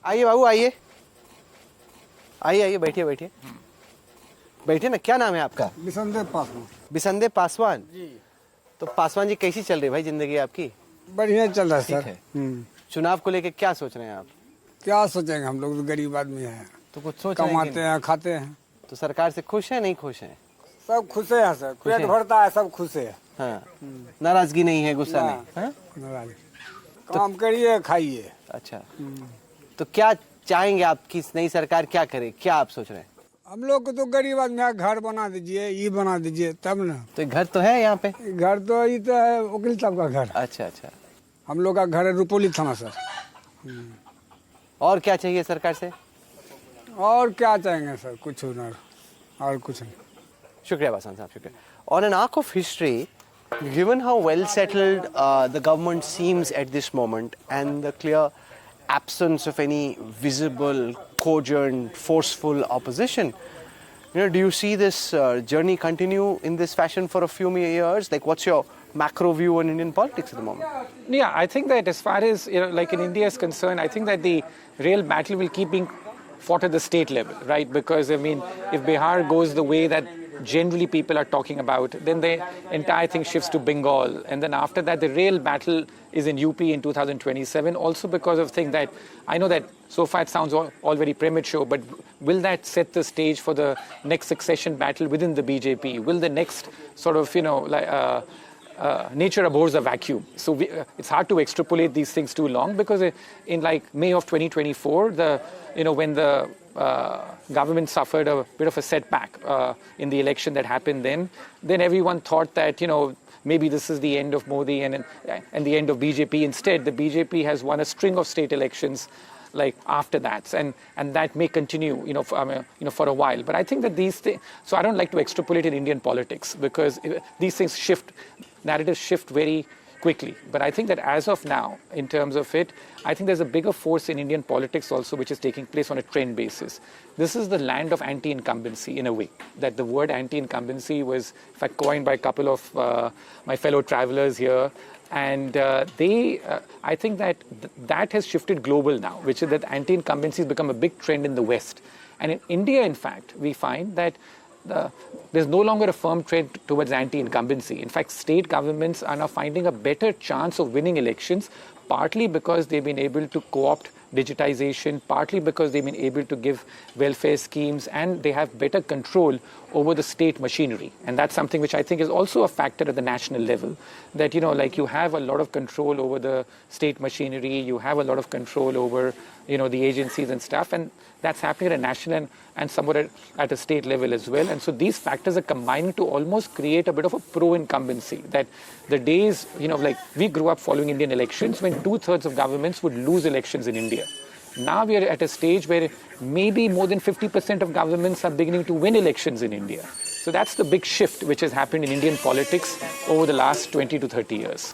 आइए बाबू आइए आइए आइए बैठिए बैठिए बैठिए ना। क्या नाम है आपका? बिसंदेव पासवान। बिसंदेव पासवान जी। तो पासवान जी कैसी चल रही है भाई जिंदगी आपकी? बढ़िया चल रहा है ठीक सर। है। चुनाव को लेके क्या सोच रहे हैं आप? क्या सोचेंगे, हम लोग तो गरीब आदमी हैं, तो कुछ सोच रहे हैं कि कमाते हैं खाते हैं। तो सरकार से खुश है नहीं खुश है? सब खुश है सर, पेट है। भरता है, सब खुश है। हाँ, नाराजगी नहीं है, गुस्सा ना। नहीं? हाँ? नाराज। काम करिए खाइए। अच्छा, तो क्या चाहेंगे आप कि नई सरकार क्या करे? क्या आप सोच रहे हैं? हम लोग को तो गरीब आदमी है, घर बना दीजिए, ये बना दीजिए तब ना। तो घर तो है यहाँ पे? घर तो ये तो है वकील साहब का घर। अच्छा अच्छा। हम लोग का घर है रुपोली थाना सर। और क्या चाहिए सरकार से? और क्या चाहेंगे सर, कुछ ना और कुछ नहीं। शुक्रिया बासान साहब, शुक्रिया। On an arc of history, given how well settled the government seems at this moment and the clear absence of any visible, cogent, forceful opposition, do you see this journey continue in this fashion for a few more years? Like, what's your macro view on Indian politics at the moment? Yeah, I think that as far as, like in India is concerned, I think that the real battle will keep being fought at the state level, right? Because, I mean, if Bihar goes the way that generally people are talking about, then the entire thing shifts to Bengal. And then after that, the real battle is in UP in 2027, also because of things that, I know that so far it sounds all very premature, but will that set the stage for the next succession battle within the BJP? Will the next sort of, nature abhors a vacuum. So it's hard to extrapolate these things too long, because in like May of 2024, when the government suffered a bit of a setback in the election that happened then everyone thought that, maybe this is the end of Modi and the end of BJP. Instead, the BJP has won a string of state elections like after that, and that may continue, for a while. But I think that these things, so I don't like to extrapolate in Indian politics, because these things shift, narratives shift very quickly. But I think that as of now, in terms of it, I think there's a bigger force in Indian politics also, which is taking place on a trend basis. This is the land of anti-incumbency in a way, that the word anti-incumbency was, in fact, coined by a couple of my fellow travelers here. And I think that that has shifted global now, which is that anti-incumbency has become a big trend in the West. And in India, in fact, we find that there's no longer a firm trend towards anti-incumbency. In fact, state governments are now finding a better chance of winning elections, partly because they've been able to co-opt digitization, partly because they've been able to give welfare schemes, and they have better control over the state machinery. And that's something which I think is also a factor at the national level, that, you have a lot of control over the state machinery, you have a lot of control over, the agencies and stuff, and that's happening at a national and somewhat at a state level as well. And so these factors are combining to almost create a bit of a pro-incumbency, that the days, we grew up following Indian elections when 2/3 of governments would lose elections in India. Now we are at a stage where maybe more than 50% of governments are beginning to win elections in India. So that's the big shift which has happened in Indian politics over the last 20 to 30 years.